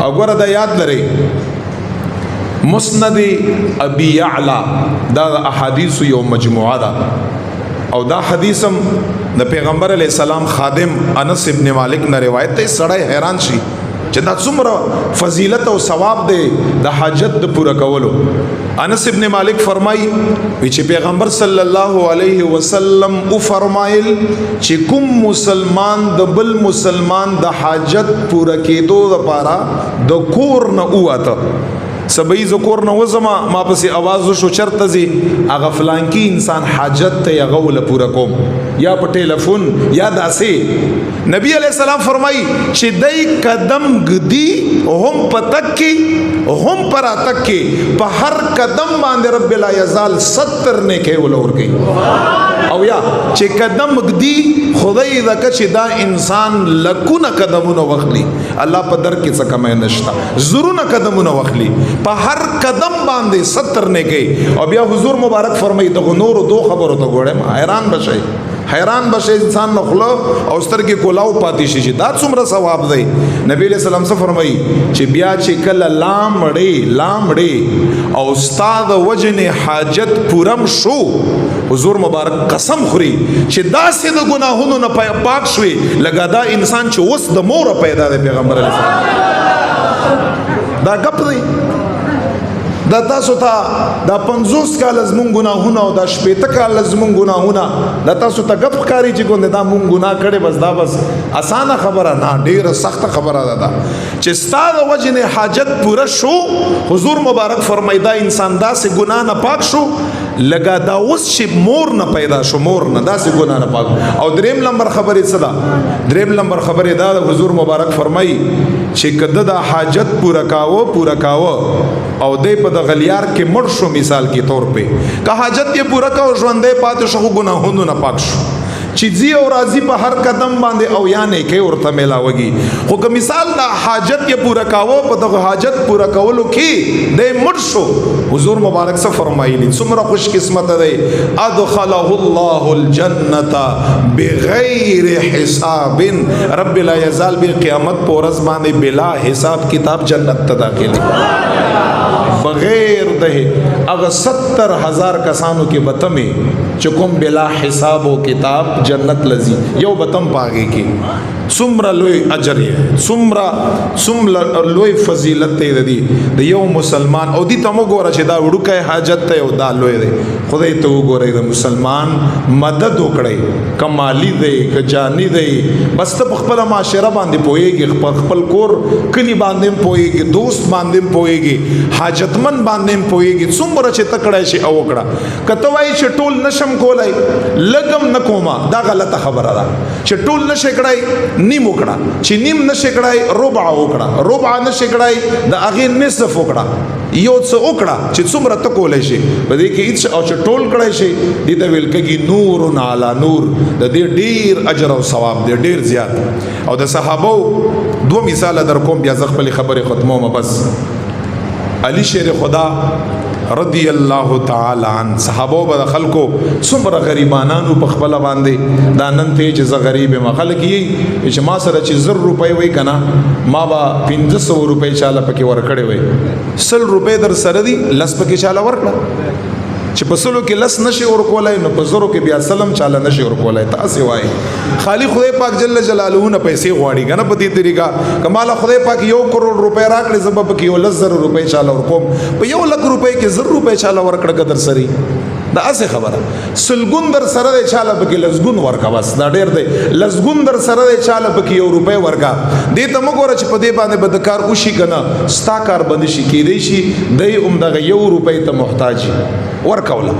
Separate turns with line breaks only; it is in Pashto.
او ګوره دا یاد لرئ مسند ابي يعلى دا احادیث یو مجموعه ده او دا حدیثم د پیغمبر علی السلام خادم انس ابن مالک نه روایت ته سړی حیران شي چې دا څومره فضیلت او ثواب دی د حاجت د پوره کولو. انس ابن مالک فرمای چې پیغمبر صلی الله علیه وسلم او فرمایل چې کوم مسلمان د بل مسلمان د حاجت پوره کېدو لپاره د کور نه اوته سبئی ذکر نو زما ما پسې आवाज شو چرته زی هغه فلان کی انسان حاجت ته غول پورا کوم یا په ټلیفون یا داسې نبی علیہ السلام فرمای چې دای قدم گدی هم پتک کی هم پر اتک کی په هر قدم باندې رب لا یزال 70 نه کې ولور کی او یا چې قدم گدی خدای دا چې دا انسان لکونه قدمونه وخلی الله په در کې څه کمه نشتا زرونه قدمونه وخلی په هر قدم باندې 70 نه کوي او بیا حضور مبارک فرمایي د نور دو خبرو ته ګوره حیران بشي انسان نخلو او سترګې کولاو پاتې شي دا څومره ثواب دی. نبی علیہ السلام څه فرمایي چې بیا چې کله لامړې او استاد وجن حاجت پورم شو حضور مبارک قسم خوري چې داسې د ګناهونو نه پاک شوي لکه دا انسان چې اوس د مور پیدا دی. پیغمبر علیہ السلام دا غپ دی دا تاسو ته دا 50 کال زمون گناهونه او دا 60 کال زمون گناهونه دا تاسو ته غپ کاری چې ګوند دا مون ګناه کړي بس اسانه خبره نه ډیره سخت خبره ده چې ستاسو وجنه حاجت پوره شو حضور مبارک فرمایدا انسان دا سه ګناه نه پاک شو لگا دا اوس چې مور نه پیدا شو مور نه دا سه ګناه نه پاک. او دریم نمبر خبره څه ده دریم نمبر خبره دا حضور مبارک فرمایي چې کده دا حاجت پوره کاوه او دې په غلیار کې مړ شو مثال کے طور پہ کہ حاجت یہ پورا کا ژوندې پاتې شو ګناهونو نه پاک شو چې زی او راضی په هر قدم باندې او یا نه کې ورته ملاوږي خو که مثال دا حاجت یہ پورا کاوه په دغه حاجت پورا کولو کې دې مړ شو حضور مبارک څه فرمایلی څومره خوش قسمت دی ادخله الله الجنه بغیر حساب رب لا یزال بالقیامت پر ورځ باندې بلا حساب کتاب جنت ته داخلي بغیر ده اگر 70,000 کسانو کې بتمه چکم بلا حساب و کتاب جنت لذی یو بتم پاگے کی څومره لوی اجر یې څومره لوی فضیلت دی د یو مسلمان او دی تمو ګوره چې دا وړوکه حاجت ته او دا لوی دی خدای ته وګوره د مسلمان مدد وکړي کمالی دی ک جانی دی بس ته خپل معاشره باندې پويږي خپل کور کلی باندې پويږي دوست باندې پويږي حاجتمن باندې پويږي څومره چې تکړه شي او وکړه کته وای چې ټول نشم کولای لګم نکوما دا غلطه خبره ده چې ټول نشه کړای نیم وکړه چې نیم نشه کړای ربع نشه کړای د اغه نصف وکړه یو څه وکړه چې څومره تکولای شي په دې کې هیڅ او چې ټول کړای شي دې ته ویل کېږي نور علی نور د دې ډیر اجر او ثواب دی ډیر زیات. او د صحابه دو مثال در کوم بیا ځ خپل خبره ختموم بس. علی شیر خدا رضی الله تعالی عن صحابه به خلکو څومره غریبانانو په خپل باندې دا نن ته چې غریب ما خلک یې چې ما سره چې 100 روپۍ وای کنه ما با 1500 روپۍ چاله پکې ورکړې وای 100 روپۍ در سره دي لس پکې چاله ورکړه چې په سلو کې لس نشي ورکولای نو په زرو کې بیا سلام چاله نشي ورکولای تاسو وای خالی خدای پاک جل جلاله نه پیسې غواړي کنه په دې طریقه کمال خدای پاک 1 کروڑ روپۍ راکړي زبب کې 1,000 روپۍ چاله ورکوم په 1,00,000 روپۍ کې 1,000 روپۍ چاله ورکړه قدر سری دا اسه خبره سلګون در سره د چاله پکې لزګون ورکا بس دا ډېر دی لزګون در سره د چاله پکې 1 روپۍ ورکا دې ته موږ ور چې په دې باندې بدکار وشي کنه ستا کار بند شي کېدی شي دای دغه 1 روپۍ ته محتاج ورکوله